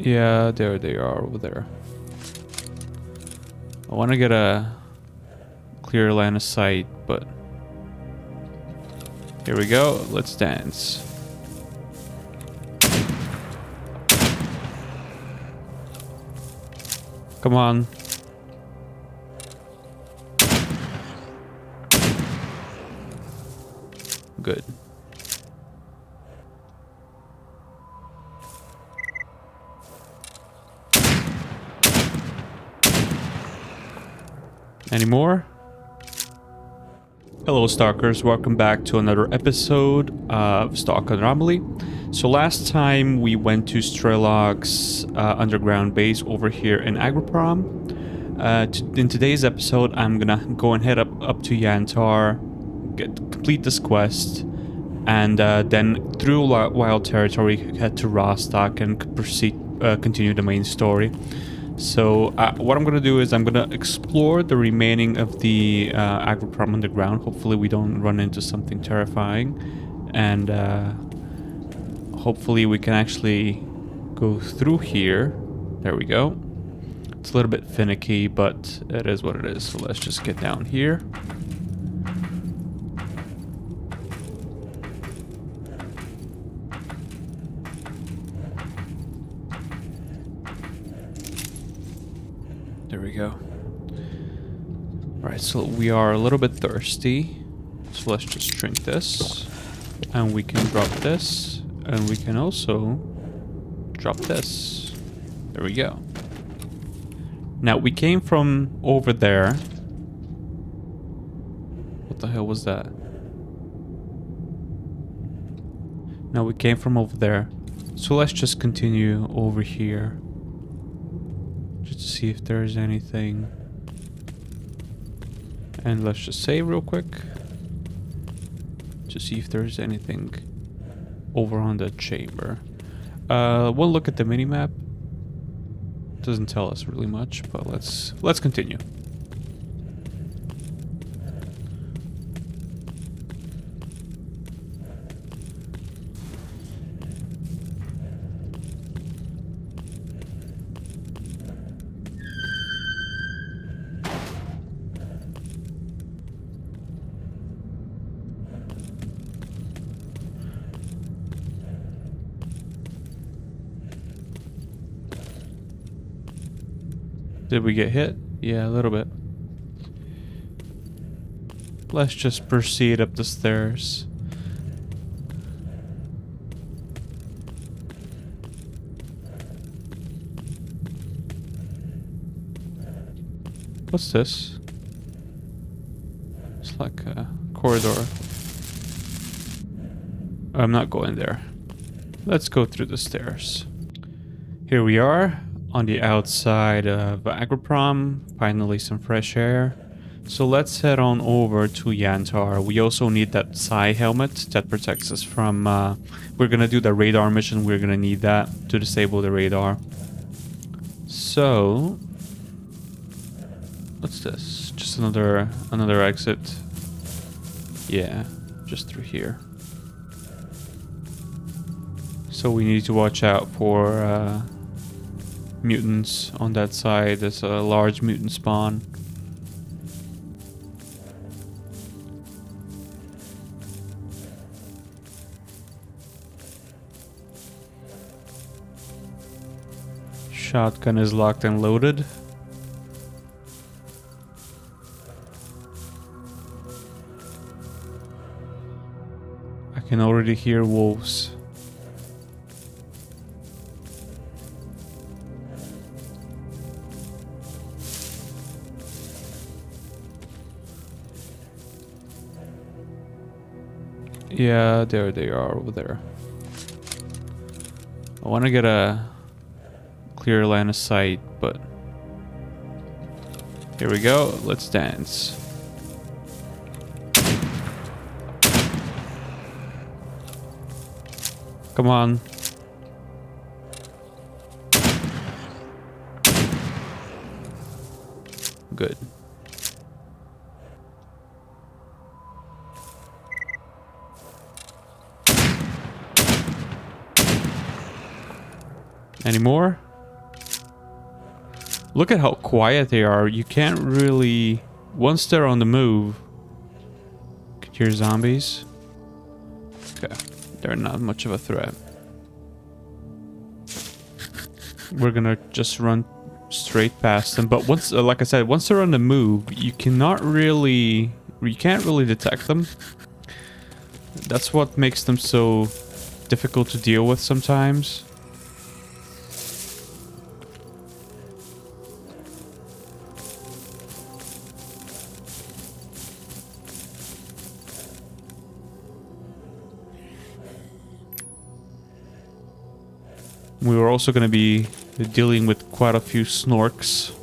Yeah, there they are over there. I want to get a clear line of sight, but here we go. Let's dance. Come on. Good. Any more? Hello Stalkers, welcome back to another episode of STALKER Anomaly. So last time we went to STRELOG's underground base over here in Agriprom. In today's episode I'm gonna go and head up to Yantar, complete this quest, and then through Wild Territory head to Rostock and continue the main story. So what I'm going to do is I'm going to explore the remaining of the Agriprom underground. Hopefully we don't run into something terrifying. And hopefully we can actually go through here. There we go. It's a little bit finicky, but it is what it is. So let's just get down here. There we go. Alright, so we are a little bit thirsty. So let's just drink this. And we can drop this. And we can also drop this. There we go. Now, we came from over there. What the hell was that? Now, we came from over there. So let's just continue over here. Just to see if there's anything. And let's just save real quick. To see if there's anything over on that chamber. We'll look at the minimap. Doesn't tell us really much, but let's continue. Did we get hit? Yeah, a little bit. Let's just proceed up the stairs. What's this? It's like a corridor. I'm not going there. Let's go through the stairs. Here we are. On the outside of Agriprom, finally some fresh air. So let's head on over to Yantar. We also need that psi helmet that protects us from... we're gonna do the radar mission, we're gonna need that to disable the radar. So... what's this? Just another exit. Yeah, just through here. So we need to watch out for... mutants on that side. There's a large mutant spawn. Shotgun is locked and loaded. I can already hear wolves. Yeah, there they are over there. I want to get a clear line of sight, but here we go. Let's dance. Come on. Good. Any more? Look at how quiet they are. You can't really... Once they're on the move... Could hear zombies. Okay. They're not much of a threat. We're gonna just run straight past them. But once, like I said, once they're on the move, you cannot really... You can't really detect them. That's what makes them so difficult to deal with sometimes. We were also going to be dealing with quite a few snorks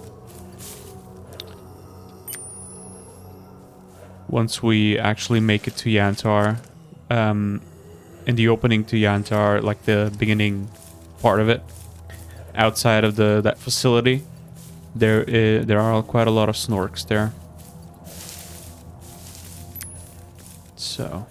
once we actually make it to Yantar. In the opening to Yantar, like the beginning part of it, outside of that facility, there are quite a lot of snorks there. So...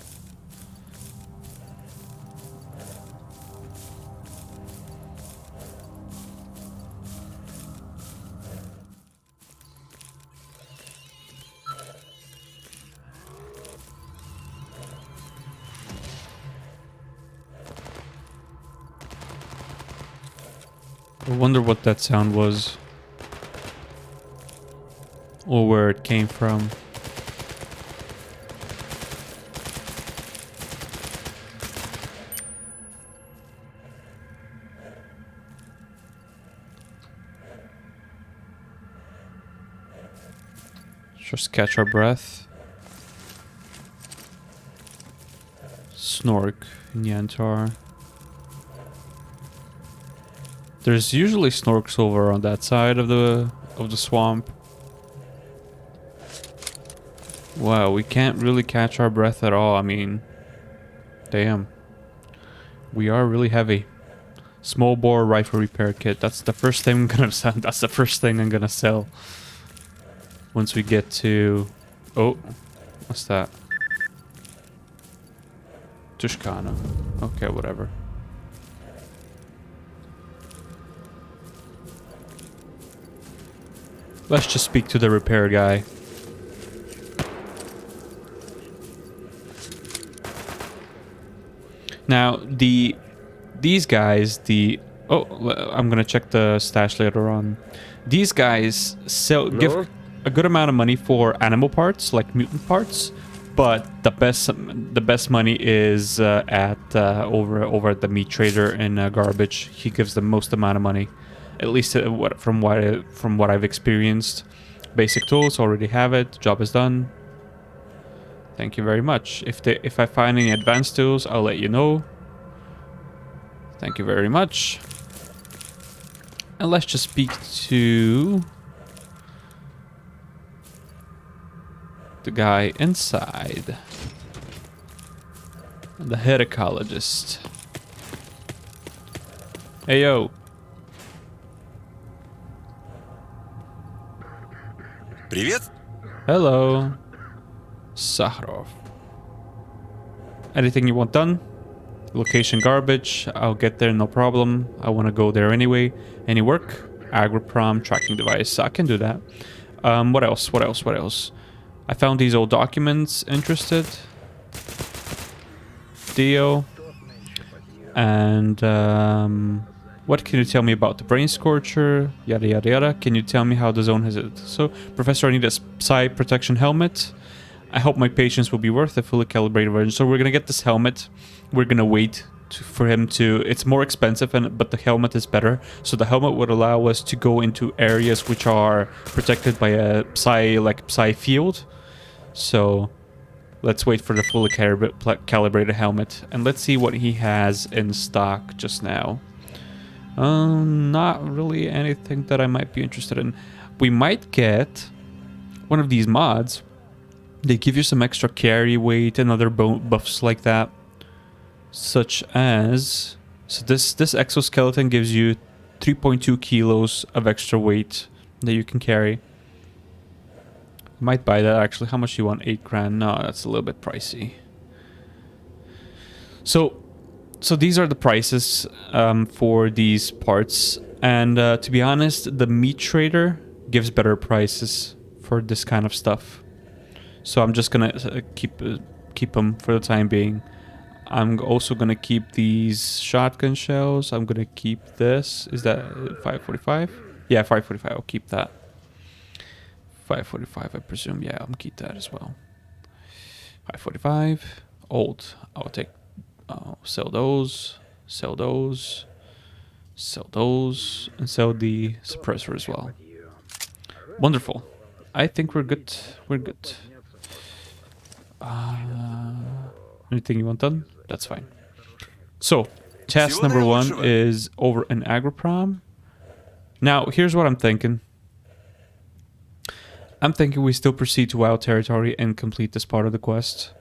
I wonder what that sound was. Or where it came from. Just catch our breath. Snork in Yantar. There's usually snorks over on that side of the swamp. Wow, we can't really catch our breath at all. I mean, damn. We are really heavy. Small bore rifle repair kit. That's the first thing I'm gonna sell. That's the first thing I'm gonna sell. Once we get to... Oh, what's that? Tushkana. Okay, whatever. Let's just speak to the repair guy. Now, these guys, oh, I'm gonna check the stash later on. These guys give a good amount of money for animal parts, like mutant parts, but the best money is over at the meat trader in Garbage. He gives the most amount of money. At least from what I've experienced. Basic tools, already have it. Job is done. Thank you very much. If I find any advanced tools, I'll let you know. Thank you very much. And let's just speak to the guy inside. The head ecologist. Hey yo. Привет. Hello. Sakharov. Anything you want done? Location Garbage. I'll get there, no problem. I want to go there anyway. Any work? Agroprom tracking device. I can do that. What else? What else? What else? I found these old documents. Interested? Dio. And what can you tell me about the brain scorcher? Yada yada yada. Can you tell me how the zone has it? So, Professor, I need a psi protection helmet. I hope my patience will be worth a fully calibrated version. So we're gonna get this helmet. We're gonna wait for him to... It's more expensive, but the helmet is better. So the helmet would allow us to go into areas which are protected by a psi field. So let's wait for the fully calibrated helmet. And let's see what he has in stock just now. Not really anything that I might be interested in. We might get one of these mods. They give you some extra carry weight and other buffs like that. Such as... So this exoskeleton gives you 3.2 kilos of extra weight that you can carry. Might buy that actually. How much do you want? 8 grand? No, that's a little bit pricey. So these are the prices for these parts. And to be honest, the meat trader gives better prices for this kind of stuff. So I'm just gonna keep them for the time being. I'm also gonna keep these shotgun shells. I'm gonna keep this. Is that 545? Yeah, 545. I'll keep that. 545, I presume. Yeah, I'll keep that as well. 545. Old. I'll take. Sell those. Sell those. Sell those. And sell the suppressor as well. Wonderful. I think we're good. We're good. Anything you want done? That's fine. So, task number 1 is over in Agroprom. Now, here's what I'm thinking. I'm thinking we still proceed to Wild Territory and complete this part of the quest.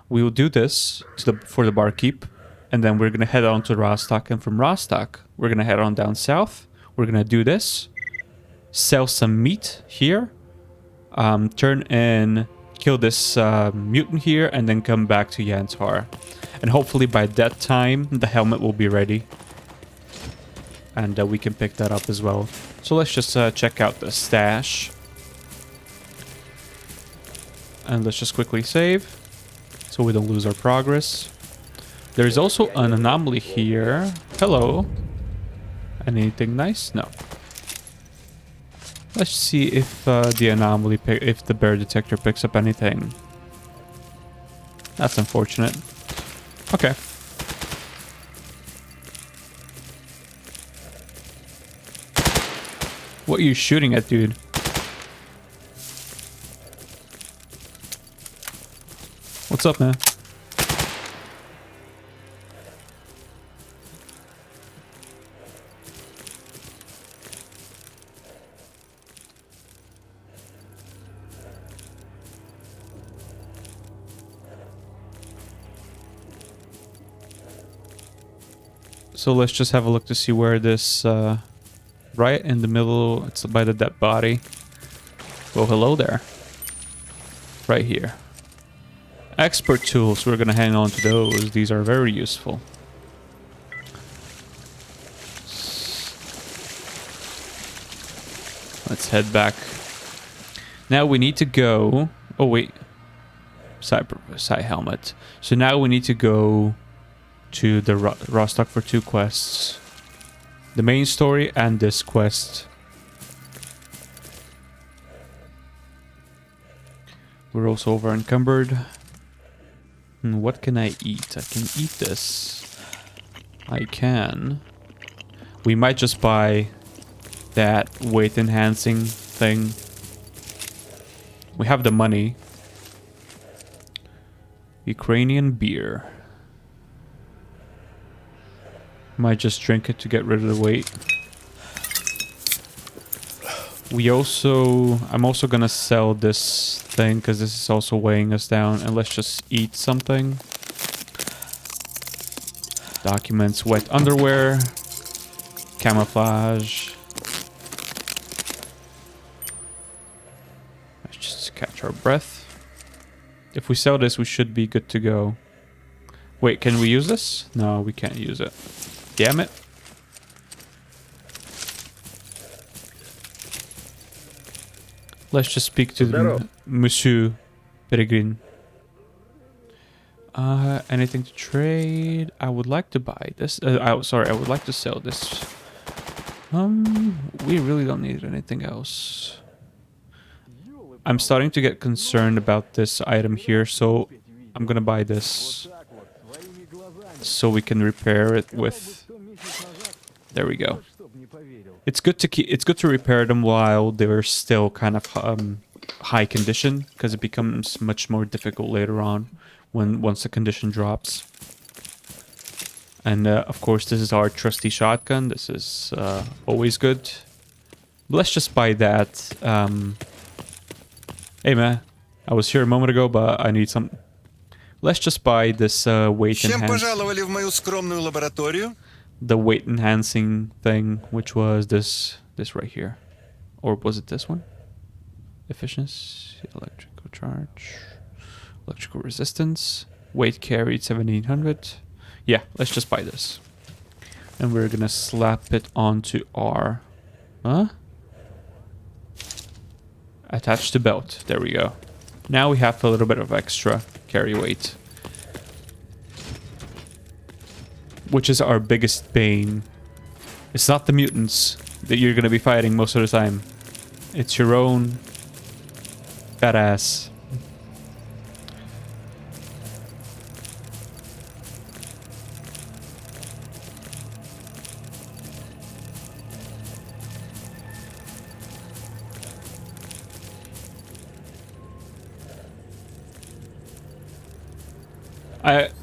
We will do this for the barkeep, and then we're going to head on to Rostock, and from Rostock, we're going to head on down south. We're going to do this, sell some meat here, turn in, kill this mutant here, and then come back to Yantar. And hopefully by that time, the helmet will be ready. And we can pick that up as well. So let's just check out the stash. And let's just quickly save, so we don't lose our progress. There's also an anomaly here. Hello. Anything nice? No. Let's see if the anomaly, if the bear detector picks up anything. That's unfortunate. Okay. What are you shooting at, dude? What's up, man? So let's just have a look to see where this, right in the middle, it's by the dead body. Well, hello there. Right here. Expert tools, we're gonna hang on to those. These are very useful. Let's head back. Now we need to go... Oh, wait. Side helmet. So now we need to go to the Rostock for 2 quests. The main story and this quest. We're also over encumbered. What can I eat? I can eat this. I can. We might just buy that weight enhancing thing. We have the money. Ukrainian beer. Might just drink it to get rid of the weight. I'm also gonna sell this thing because this is also weighing us down, and let's just eat something. Documents, wet underwear, camouflage. Let's just catch our breath. If we sell this, we should be good to go. Wait, can we use this? No, we can't use it. Damn it. Let's just speak to Monsieur Peregrine. Anything to trade? I would like to buy this. Sorry, I would like to sell this. We really don't need anything else. I'm starting to get concerned about this item here, so I'm gonna buy this. So we can repair it with... There we go. It's good to repair them while they're still kind of high condition, because it becomes much more difficult later on once the condition drops. And of course, this is our trusty shotgun. This is always good. Let's just buy that. Hey man, I was here a moment ago, but I need some. Let's just buy this weight enhancing. The weight enhancing thing, which was this right here. Or was it this one? Efficiency, electrical charge, electrical resistance, weight carried 1700. Yeah, let's just buy this. And we're gonna slap it onto R. Huh? Attach to belt. There we go. Now we have a little bit of extra carry weight. Which is our biggest bane. It's not the mutants that you're gonna be fighting most of the time. It's your own fat ass.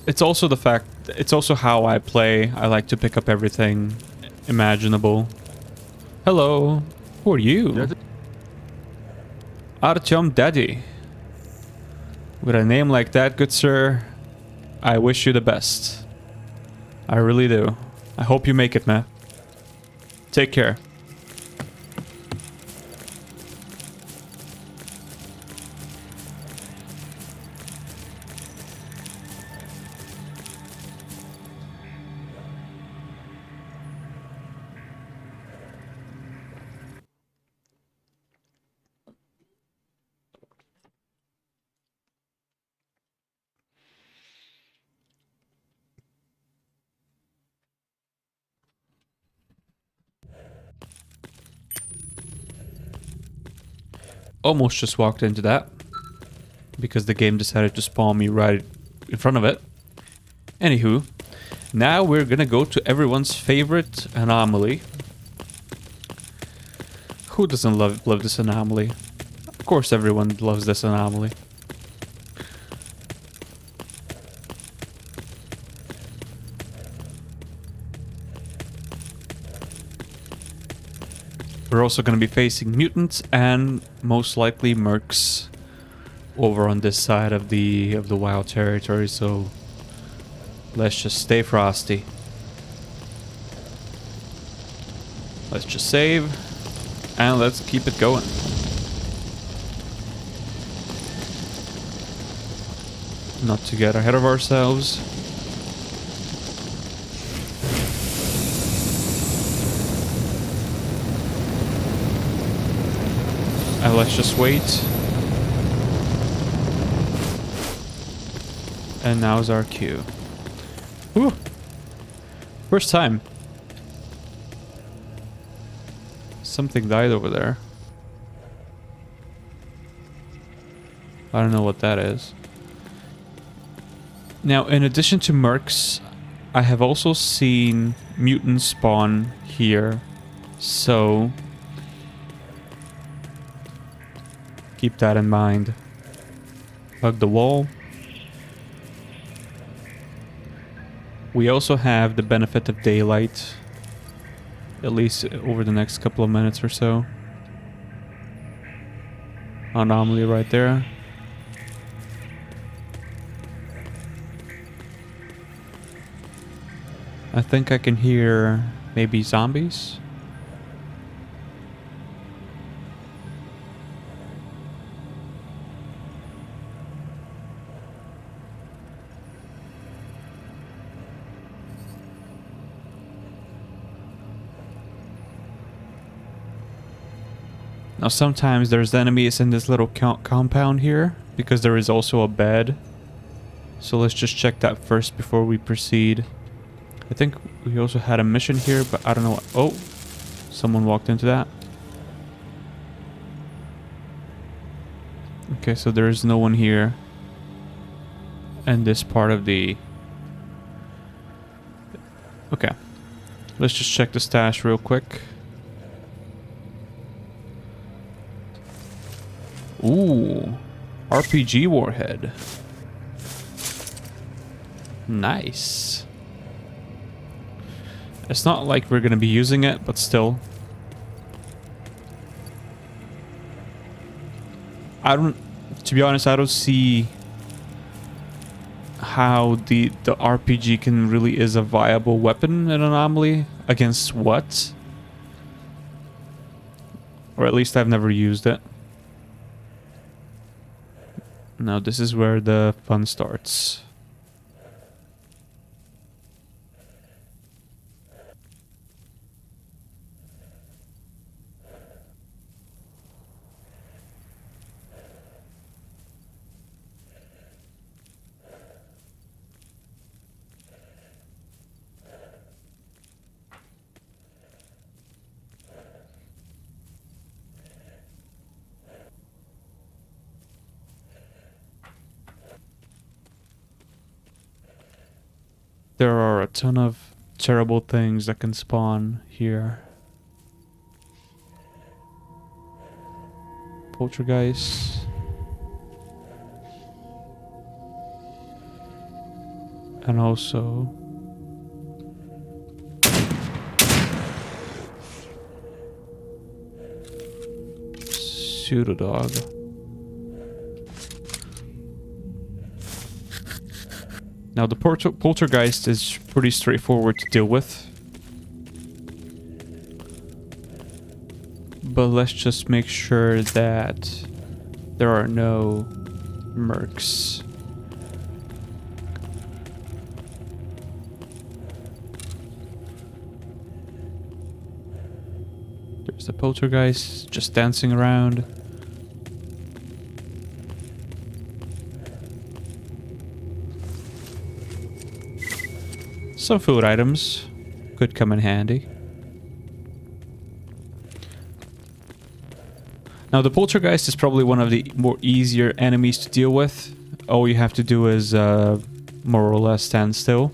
It's also the fact, it's also how I play. I like to pick up everything imaginable. Hello, who are you? Artyom Daddy. With a name like that, good sir, I wish you the best. I really do. I hope you make it, man. Take care. Almost just walked into that because the game decided to spawn me right in front of it. Anywho, now we're gonna go to everyone's favorite anomaly. Who doesn't love this anomaly? Of course everyone loves this anomaly. We're also going to be facing mutants and most likely mercs over on this side of the wild territory, so let's just stay frosty. Let's just save and let's keep it going. Not to get ahead of ourselves. And let's just wait. And now's our cue. Whew. First time. Something died over there. I don't know what that is. Now, in addition to mercs, I have also seen mutants spawn here. So keep that in mind. Hug the wall. We also have the benefit of daylight, at least over the next couple of minutes or so. Anomaly right there. I think I can hear maybe zombies. Now sometimes there's enemies in this little compound here, because there is also a bed. So let's just check that first before we proceed. I think we also had a mission here, but I don't know what... Oh! Someone walked into that. Okay, so there is no one here. And this part of the... Okay. Let's just check the stash real quick. Ooh, RPG warhead. Nice. It's not like we're gonna be using it, but still. To be honest, I don't see how the RPG really is a viable weapon in Anomaly. Against what? Or at least I've never used it. Now this is where the fun starts. There are a ton of terrible things that can spawn here. Poltergeist. And also pseudo-dog. Now the poltergeist is pretty straightforward to deal with. But let's just make sure that there are no mercs. There's the poltergeist just dancing around. Some food items could come in handy. Now the poltergeist is probably one of the more easier enemies to deal with. All you have to do is more or less stand still.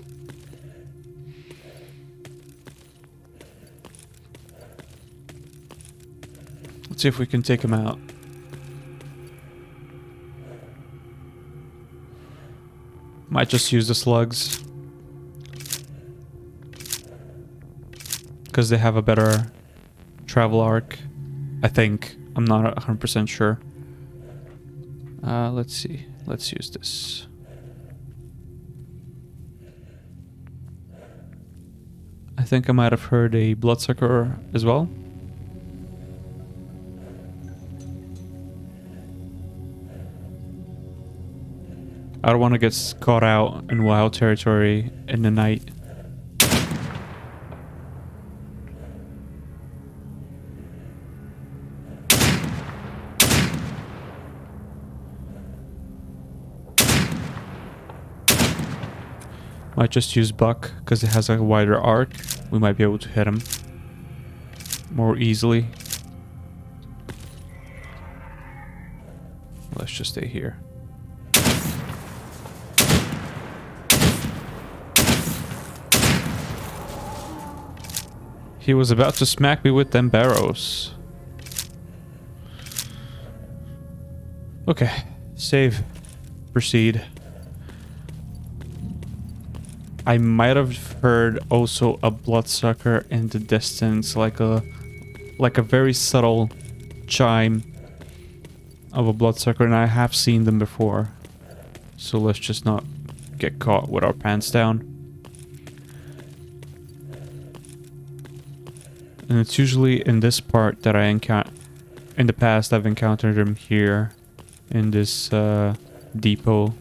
Let's see if we can take him out. Might just use the slugs. Because they have a better travel arc, I think. I'm not 100% sure. Let's see. Let's use this. I think I might have heard a bloodsucker as well. I don't want to get caught out in wild territory in the night. Might just use Buck because it has a wider arc. We might be able to hit him more easily. Let's just stay here. He was about to smack me with them barrows. Okay, save. Proceed. I might have heard also a bloodsucker in the distance, like a very subtle chime of a bloodsucker, and I have seen them before. So let's just not get caught with our pants down. And it's usually in this part that I encounter. In the past, I've encountered them here in this depot.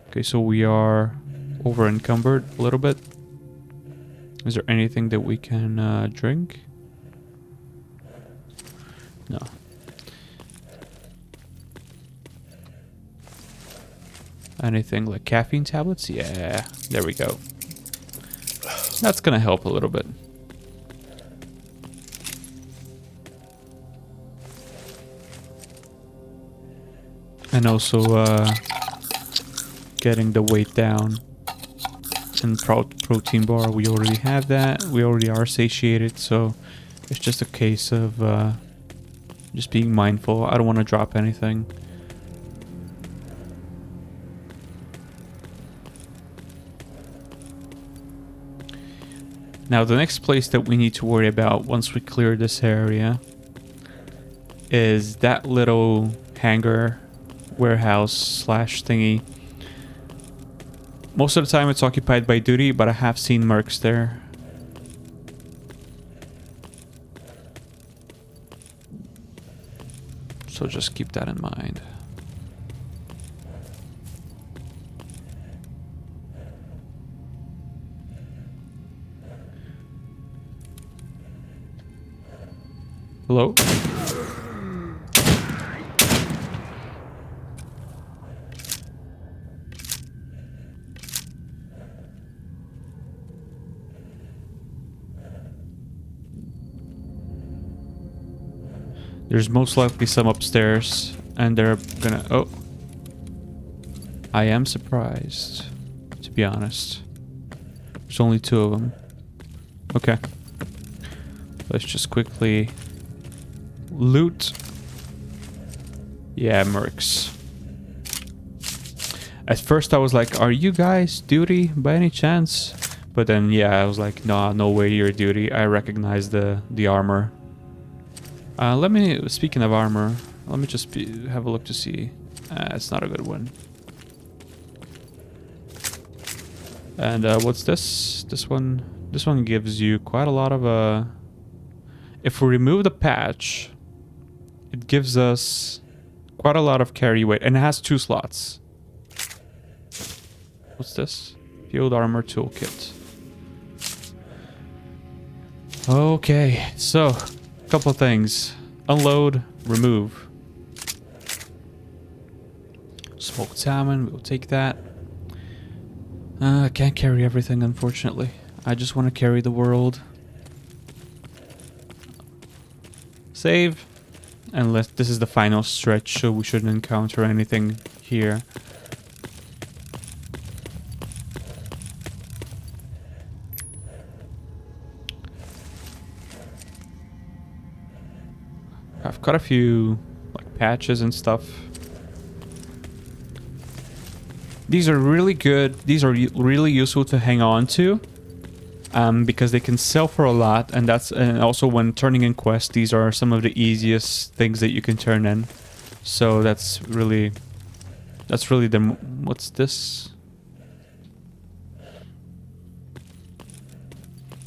Okay, so we are over encumbered a little bit. Is there anything that we can drink? No. Anything like caffeine tablets? Yeah, there we go. That's gonna help a little bit. And also getting the weight down. And protein bar, we already have that. We already are satiated, so it's just a case of just being mindful. I don't want to drop anything. Now the next place that we need to worry about once we clear this area is that little hangar warehouse slash thingy. Most of the time it's occupied by duty, but I have seen mercs there. So just keep that in mind. Hello? There's most likely some upstairs, and they're gonna... Oh. I am surprised, to be honest. There's only 2 of them. Okay. Let's just quickly loot. Yeah, mercs. At first I was like, are you guys duty by any chance? But then, yeah, I was like, nah, no way you're duty. I recognize the armor. Speaking of armor, let me just have a look to see. It's not a good one. And what's this? This one gives you quite a lot of if we remove the patch, it gives us quite a lot of carry weight, and it has 2 slots. What's this? Field armor toolkit. Okay, so a couple of things. Unload, remove. Smoked salmon, we'll take that. I can't carry everything, unfortunately. I just want to carry the world. Save. And this is the final stretch, so we shouldn't encounter anything here. I've got a few like patches and stuff. These are really good. These are really useful to hang on to, because they can sell for a lot, and also when turning in quests, these are some of the easiest things that you can turn in. So that's really the... What's this?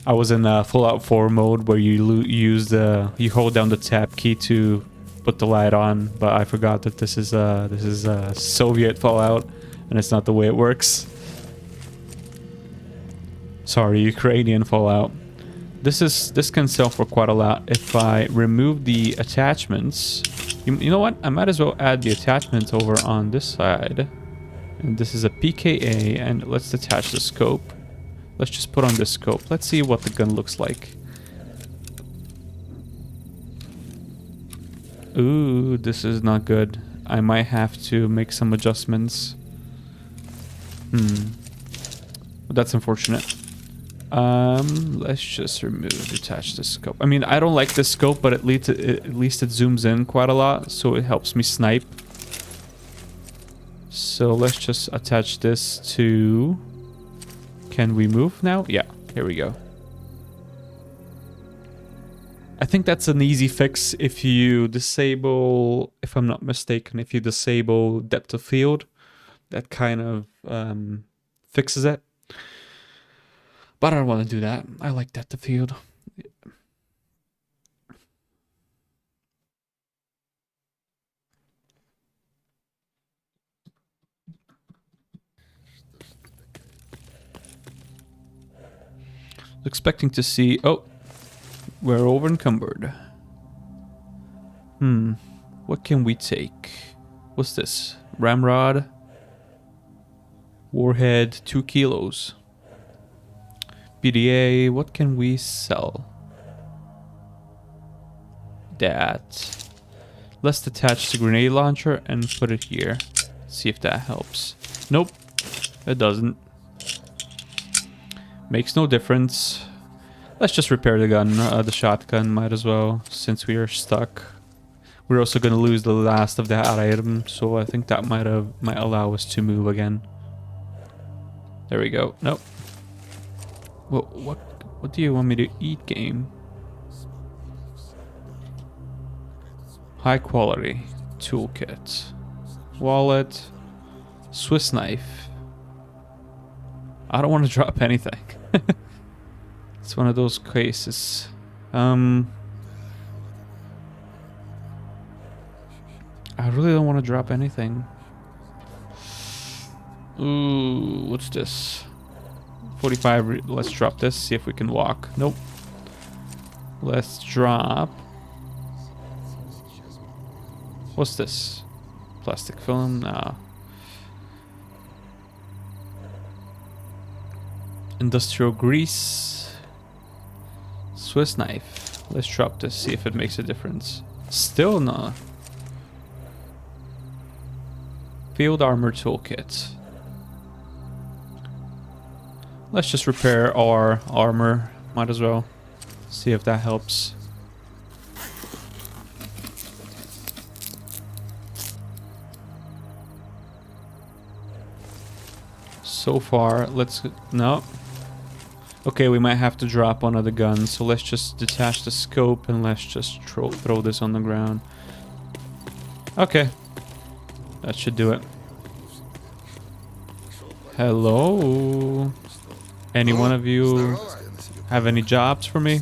I was in Fallout 4 mode where you hold down the tab key to put the light on, but I forgot that this is Soviet Fallout. And it's not the way it works. Sorry, Ukrainian Fallout. This can sell for quite a lot. If I remove the attachments, you know what? I might as well add the attachment over on this side. And this is a PKA, and let's detach the scope. Let's just put on this scope. Let's see what the gun looks like. Ooh, this is not good. I might have to make some adjustments. That's unfortunate. Let's just detach the scope. I mean, I don't like this scope, but at least it zooms in quite a lot, so it helps me snipe. So let's just attach this to... Can we move now? Yeah, here we go. I think that's an easy fix if you disable, if I'm not mistaken, if you disable depth of field. That kind of fixes it. But I don't want to do that. I like depth of field. Expecting to see... Oh, we're over encumbered. What can we take? What's this? Ramrod. Warhead, 2 kilos. PDA, what can we sell? That. Let's detach the grenade launcher and put it here. See if that helps. Nope, it doesn't. Makes no difference. Let's just repair the gun, the shotgun, might as well, since we are stuck. We're also gonna lose the last of that item, so I think that might allow us to move again. There we go. Nope. Well, what do you want me to eat, game? High quality toolkit, wallet, Swiss knife. I don't want to drop anything. It's one of those cases. I really don't want to drop anything. Ooh, what's this? 45, let's drop this, see if we can walk. Nope. Let's drop... What's this? Plastic film? Nah. Industrial grease. Swiss knife. Let's drop this, see if it makes a difference. Still not. Field armor toolkit. Let's just repair our armor. Might as well. See if that helps. So far, let's... No. Okay, we might have to drop one of the guns, so let's just detach the scope and let's just throw this on the ground. Okay. That should do it. Hello? Any one of you have any jobs for me?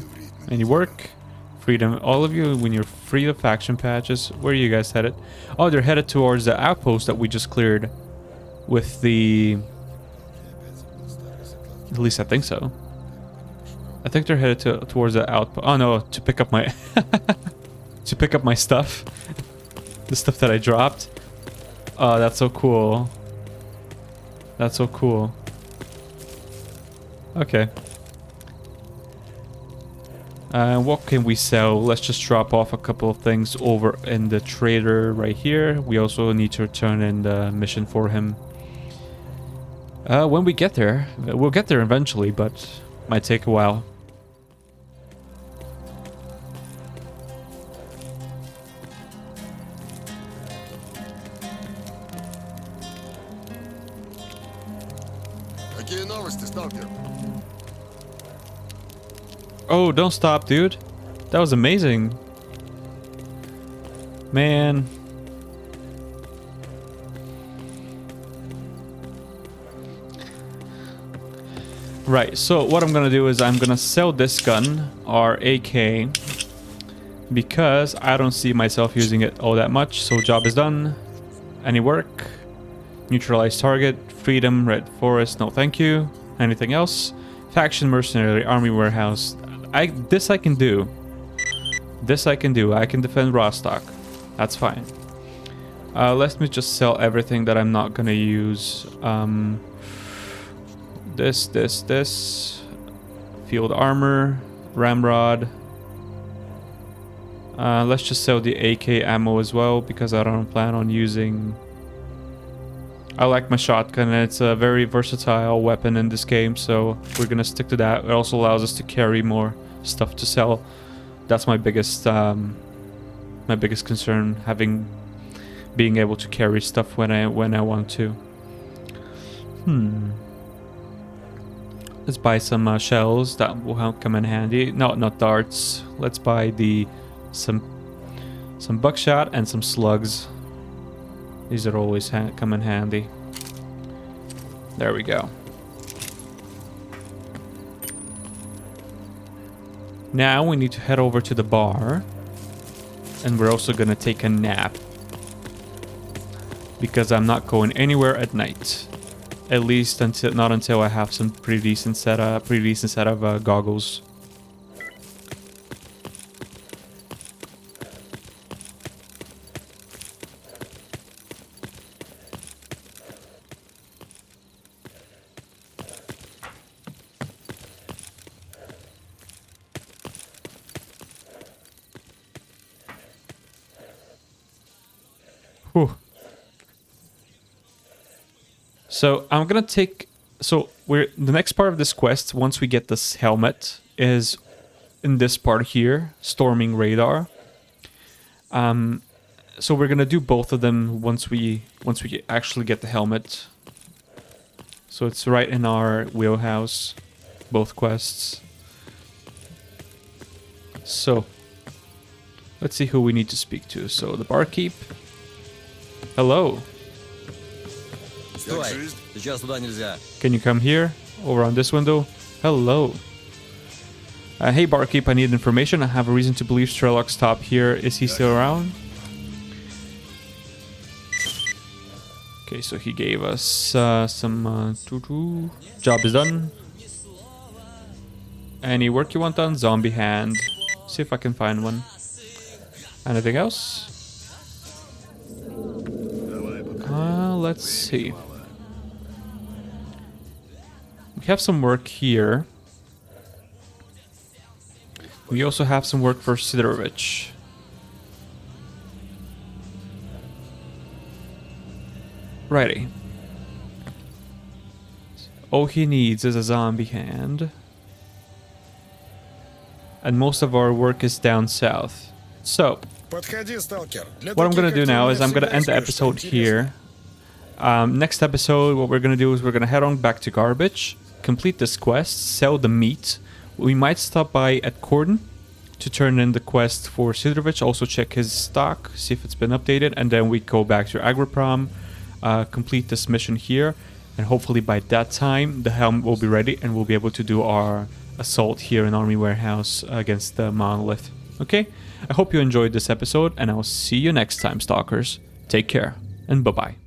Any work? Freedom. All of you, when you're free of faction patches, where are you guys headed? Oh, they're headed towards the outpost that we just cleared with the... At least I think so. I think they're headed towards the outpost. Oh no, to pick up my... to pick up my stuff. The stuff that I dropped. Oh, that's so cool. That's so cool. Okay. What can we sell? Let's just drop off a couple of things over in the trader right here. We also need to return in the mission for him. When we get there. We'll get there eventually, but might take a while. Какие новости, сталкер? Oh, don't stop, dude. That was amazing. Man. Right, so what I'm gonna do is I'm gonna sell this gun, our AK, because I don't see myself using it all that much. So job is done. Any work? Neutralize target. Freedom. Red Forest. No thank you. Anything else? Faction Mercenary. Army Warehouse. This I can do. This I can do. I can defend Rostock. That's fine. Let me just sell everything that I'm not gonna use. This. Field armor. Ramrod. Let's just sell the AK ammo as well, because I don't plan on using... I like my shotgun, and it's a very versatile weapon in this game, so we're gonna stick to that. It also allows us to carry more stuff to sell. That's my biggest concern, being able to carry stuff when I want to. Let's buy some shells. That will come in handy. No, not darts. Let's buy some buckshot and some slugs. These are always come in handy. There we go. Now we need to head over to the bar. And we're also gonna take a nap. Because I'm not going anywhere at night. At least not until I have some pretty decent set of goggles. Whew. So I'm gonna take... So the next part of this quest, once we get this helmet, is in this part here, storming radar. So we're gonna do both of them once we actually get the helmet. So it's right in our wheelhouse, both quests. So let's see who we need to speak to. So the barkeep. Hello. Стой, сейчас туда нельзя. Can you come here? Over on this window? Hello. Hey barkeep, I need information. I have a reason to believe S.T.A.L.K.E.R top here. Is he still around? Okay, so he gave us some job is done. Any work you want done? Zombie hand. See if I can find one. Anything else? Let's see. We have some work here. We also have some work for Sidorovich. Righty. All he needs is a zombie hand. And most of our work is down south. So, Подходи, сталкер. Для what I'm таких, gonna как do ты, у now меня is I'm gonna всегда end the есть кое-что episode интересное. here. Next episode, what we're gonna do is we're gonna head on back to Garbage, complete this quest, sell the meat. We might stop by at Cordon to turn in the quest for Sidrovich, also check his stock, see if it's been updated, and then we go back to Agriprom, complete this mission here, and hopefully by that time the helm will be ready and we'll be able to do our assault here in Army Warehouse against the Monolith. Okay? I hope you enjoyed this episode, and I'll see you next time, Stalkers. Take care, and bye-bye.